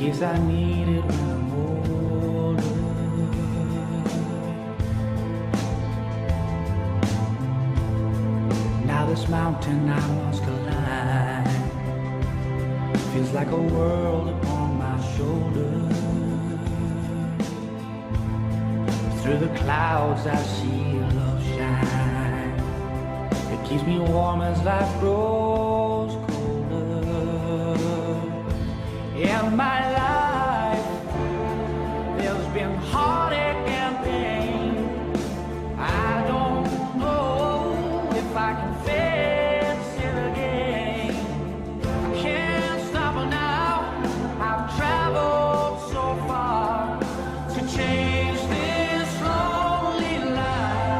case I need it when I'm older. Now this mountain I must climb feels like a world upon my shoulders. Through the clouds I see love shine. It keeps me warm as life grows colder. In my life there's been heartache and pain. I don't know if I can face it again. I can't stop it now. I've traveled so far to change this lonely life.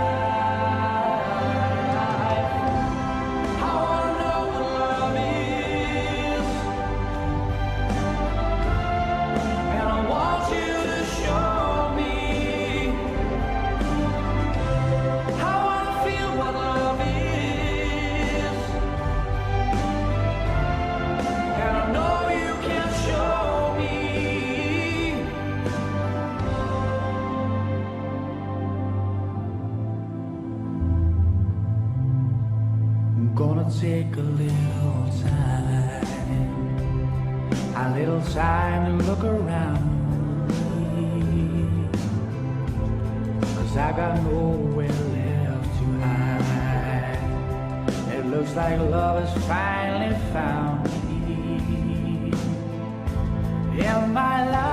I wanna know what love is, and I want you to show me. I wanna feel what love is, and I know you can show me. I'm gonna take a little time to look around me, 'cause I got nowhere left to hide. It looks like love has finally found me in my life.